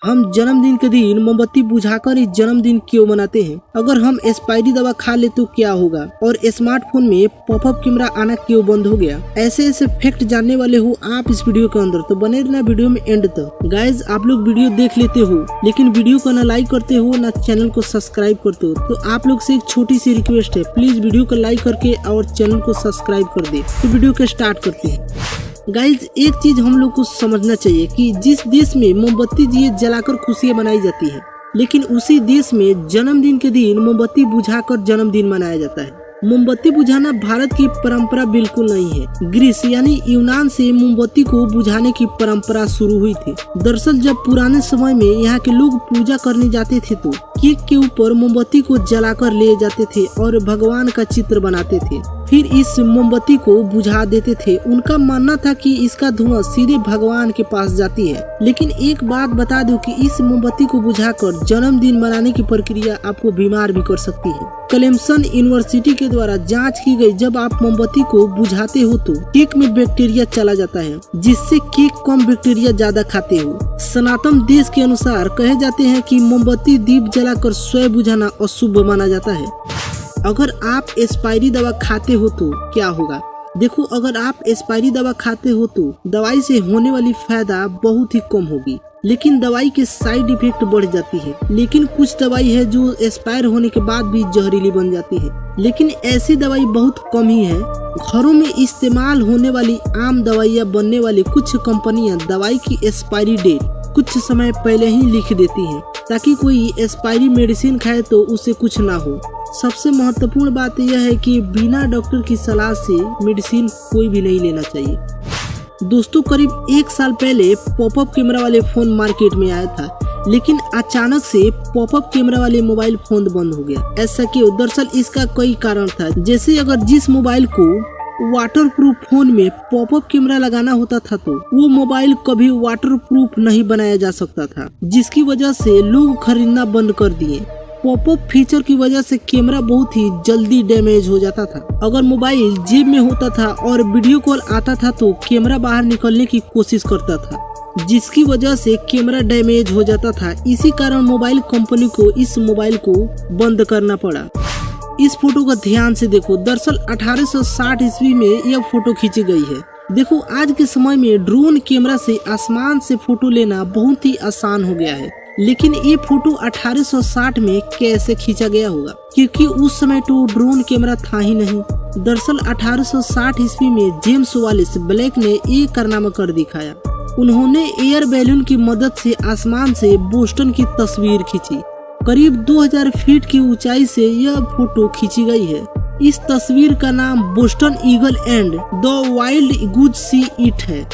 हम जन्मदिन के दिन मोमबत्ती बुझाकर इस जन्मदिन क्यों मनाते हैं? अगर हम एक्सपायरी दवा खा ले तो क्या होगा? और स्मार्टफोन में पॉपअप कैमरा आना क्यों बंद हो गया? ऐसे ऐसे फैक्ट जानने वाले हो आप इस वीडियो के अंदर, तो बने रहना वीडियो में एंड तक। गाइज आप लोग वीडियो देख लेते हो लेकिन वीडियो को ना लाइक करते हो ना चैनल को सब्सक्राइब करते हो, तो आप लोग से एक छोटी सी रिक्वेस्ट है, प्लीज वीडियो को लाइक करके और चैनल को सब्सक्राइब कर दे। तो वीडियो को स्टार्ट करते हैं। गाइज एक चीज हम लोग को समझना चाहिए कि जिस देश में मोमबत्ती दिए जलाकर खुशियां मनाई जाती है, लेकिन उसी देश में जन्मदिन के दिन मोमबत्ती बुझाकर जन्मदिन मनाया जाता है। मोमबत्ती बुझाना भारत की परंपरा बिल्कुल नहीं है। ग्रीस यानी यूनान से मोमबत्ती को बुझाने की परंपरा शुरू हुई थी। दरअसल जब पुराने समय में यहाँ के लोग पूजा करने जाते थे तो केक के ऊपर मोमबत्ती को जलाकर ले जाते थे और भगवान का चित्र बनाते थे, फिर इस मोमबत्ती को बुझा देते थे। उनका मानना था कि इसका धुआं सीधे भगवान के पास जाती है। लेकिन एक बात बता दूं कि इस मोमबत्ती को बुझाकर जन्मदिन मनाने की प्रक्रिया आपको बीमार भी कर सकती है। क्लेमसन यूनिवर्सिटी के द्वारा जांच की गई, जब आप मोमबत्ती को बुझाते हो तो केक में बैक्टीरिया चला जाता है, जिससे केक कम बैक्टीरिया ज्यादा खाते हो। सनातन देश के अनुसार कहे जाते हैं कि मोमबत्ती दीप जलाकर स्वयं बुझाना अशुभ माना जाता है। अगर आप एक्सपायरी दवा खाते हो तो क्या होगा? देखो, अगर आप एक्सपायरी दवा खाते हो तो दवाई से होने वाली फायदा बहुत ही कम होगी, लेकिन दवाई के साइड इफेक्ट बढ़ जाती है। लेकिन कुछ दवाई है जो एक्सपायर होने के बाद भी जहरीली बन जाती है, लेकिन ऐसी दवाई बहुत कम ही है। घरों में इस्तेमाल होने वाली आम दवाइयाँ बनने वाली कुछ कंपनियां दवाई की एक्सपायरी डेट कुछ समय पहले ही लिख देती हैं, ताकि कोई एक्सपायरी मेडिसिन खाए तो उसे कुछ ना हो। सबसे महत्वपूर्ण बात यह है कि बिना डॉक्टर की सलाह से मेडिसिन कोई भी नहीं लेना चाहिए। दोस्तों, करीब 1 साल पहले पॉपअप कैमरा वाले फोन मार्केट में आया था, लेकिन अचानक से पॉपअप कैमरा वाले मोबाइल फोन बंद हो गया। ऐसा क्यों? दरअसल इसका कई कारण था। जैसे अगर जिस मोबाइल को वाटरप्रूफ फोन में पॉपअप कैमरा लगाना होता था तो वो मोबाइल कभी वाटरप्रूफ नहीं बनाया जा सकता था, जिसकी वजह से लोग खरीदना बंद कर दिए। पॉपअप फीचर की वजह से कैमरा बहुत ही जल्दी डैमेज हो जाता था। अगर मोबाइल जेब में होता था और वीडियो कॉल आता था तो कैमरा बाहर निकलने की कोशिश करता था, जिसकी वजह से कैमरा डैमेज हो जाता था। इसी कारण मोबाइल कंपनी को इस मोबाइल को बंद करना पड़ा। इस फोटो का ध्यान से देखो। दरअसल 1860 ईस्वी में यह फोटो खींची गई है। देखो, आज के समय में ड्रोन कैमरा से आसमान से फोटो लेना बहुत ही आसान हो गया है, लेकिन ये फोटो 1860 में कैसे खींचा गया होगा? क्योंकि उस समय तो ड्रोन कैमरा था ही नहीं। दरअसल 1860 ईस्वी में जेम्स वालिस ब्लैक ने एक कारनामा कर दिखाया। उन्होंने एयर बैलून की मदद से आसमान से बोस्टन की तस्वीर खींची। करीब 2000 फीट की ऊंचाई से यह फोटो खींची गई है। इस तस्वीर का नाम Boston eagle and the wild गुज सी इट है।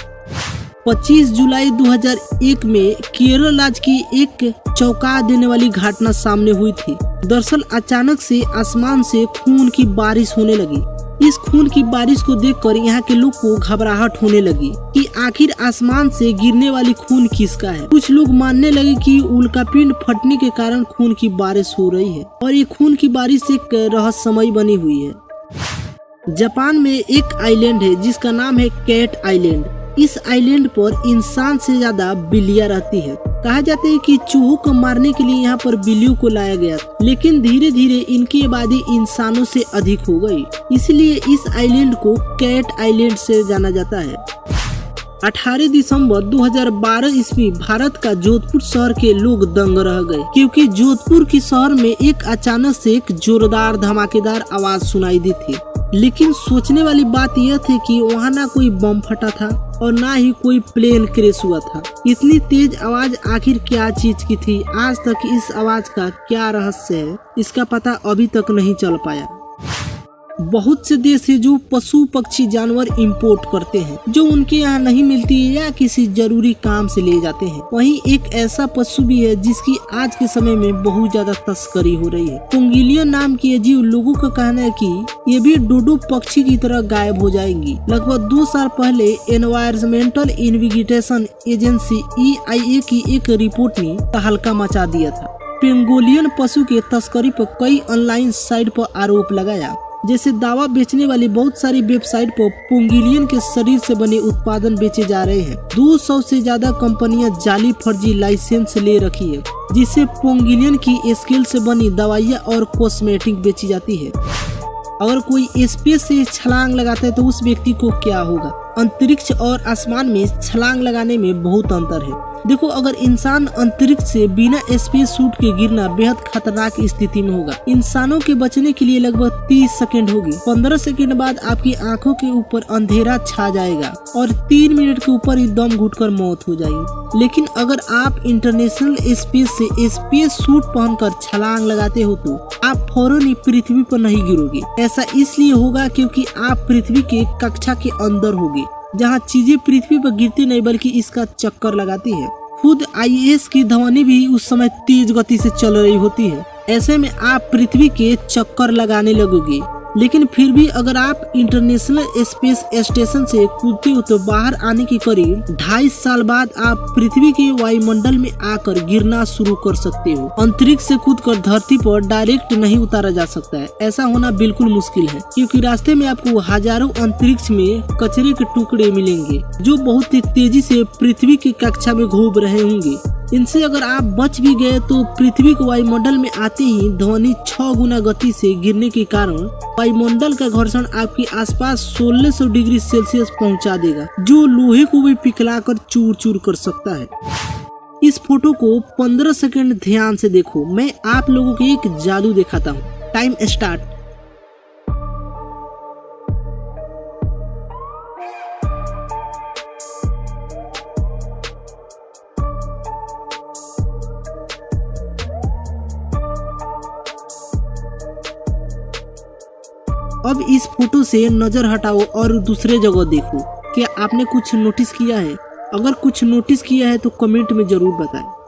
25 जुलाई 2001 में केरल राज्य की एक चौंका देने वाली घटना सामने हुई थी। दरअसल अचानक से आसमान से खून की बारिश होने लगी। इस खून की बारिश को देखकर यहाँ के लोग को घबराहट होने लगी कि आखिर आसमान से गिरने वाली खून किसका है। कुछ लोग मानने लगे कि उल्कापिंड फटने के कारण खून की बारिश हो रही है, और ये खून की बारिश एक रहस्यमय बनी हुई है। जापान में एक आइलैंड है जिसका नाम है कैट आइलैंड। इस आइलैंड पर इंसान से ज्यादा बिल्लियां रहती है। कहा जाता है कि चूहों को मारने के लिए यहाँ पर बिल्लियों को लाया गया, लेकिन धीरे धीरे इनकी आबादी इंसानों से अधिक हो गई, इसलिए इस आइलैंड को कैट आइलैंड से जाना जाता है। 18 दिसंबर 2012 ईस्वी भारत का जोधपुर शहर के लोग दंग रह गए, क्योंकि जोधपुर की शहर में एक अचानक से एक जोरदार धमाकेदार आवाज सुनाई दी थी। लेकिन सोचने वाली बात यह थी कि वहाँ ना कोई बम फटा था और ना ही कोई प्लेन क्रैश हुआ था। इतनी तेज आवाज आखिर क्या चीज की थी? आज तक इस आवाज का क्या रहस्य है, इसका पता अभी तक नहीं चल पाया। बहुत से देश है जो पशु पक्षी जानवर इंपोर्ट करते हैं, जो उनके यहाँ नहीं मिलती है या किसी जरूरी काम से ले जाते हैं। वहीं एक ऐसा पशु भी है जिसकी आज के समय में बहुत ज्यादा तस्करी हो रही है। पुंगिलियन नाम की अजीब लोगों का कहना है कि ये भी डोडो पक्षी की तरह गायब हो जाएंगी। लगभग 2 साल पहले एनवायरमेंटल इन्वेस्टिगेशन एजेंसी EIA की एक रिपोर्ट ने तहलका मचा दिया था। पेंगोलियन पशु के तस्करी पर कई ऑनलाइन साइट पर आरोप लगाया। जैसे दावा बेचने वाली बहुत सारी वेबसाइट पर पोंगिलियन के शरीर से बने उत्पादन बेचे जा रहे हैं। 200 से ज्यादा कंपनियां जाली फर्जी लाइसेंस ले रखी है, जिससे पोंगिलियन की स्केल से बनी दवाइयाँ और कॉस्मेटिक बेची जाती है। अगर कोई स्पेस से छलांग लगाता है तो उस व्यक्ति को क्या होगा? अंतरिक्ष और आसमान में छलांग लगाने में बहुत अंतर है। देखो, अगर इंसान अंतरिक्ष से बिना स्पेस सूट के गिरना बेहद खतरनाक स्थिति में होगा। इंसानों के बचने के लिए लगभग 30 सेकंड होगी। 15 सेकंड बाद आपकी आंखों के ऊपर अंधेरा छा जाएगा और 3 मिनट के ऊपर ही दम घुटकर मौत हो जाएगी। लेकिन अगर आप इंटरनेशनल स्पेस से स्पेस सूट पहनकर छलांग लगाते हो तो आप फौरन ही पृथ्वी पर नहीं गिरोगे। ऐसा इसलिए होगा क्योंकि आप पृथ्वी के कक्षा के अंदर होगे, जहाँ चीजें पृथ्वी पर गिरती नहीं बल्कि इसका चक्कर लगाती है। खुद ISS की ध्वनि भी उस समय तेज गति से चल रही होती है। ऐसे में आप पृथ्वी के चक्कर लगाने लगोगे। लेकिन फिर भी अगर आप इंटरनेशनल स्पेस स्टेशन से कूदते हो तो बाहर आने के करीब 2.5 साल बाद आप पृथ्वी के वायुमंडल में आकर गिरना शुरू कर सकते हो। अंतरिक्ष से कूदकर धरती पर डायरेक्ट नहीं उतारा जा सकता है। ऐसा होना बिल्कुल मुश्किल है, क्योंकि रास्ते में आपको हजारों अंतरिक्ष में कचरे के टुकड़े मिलेंगे जो बहुत ही तेजी से पृथ्वी की कक्षा में घूम रहे होंगे। इनसे अगर आप बच भी गए तो पृथ्वी के वायुमंडल में आते ही ध्वनि 6 गुना गति से गिरने के कारण वायुमंडल का घर्षण आपके आसपास 1600 डिग्री सेल्सियस पहुंचा देगा, जो लोहे को भी पिघलाकर चूर चूर कर सकता है। इस फोटो को 15 सेकंड ध्यान से देखो। मैं आप लोगों को एक जादू दिखाता हूँ। Time start. अब इस फोटो से नजर हटाओ और दूसरे जगह देखो। क्या आपने कुछ नोटिस किया है? अगर कुछ नोटिस किया है तो कमेंट में जरूर बताएं।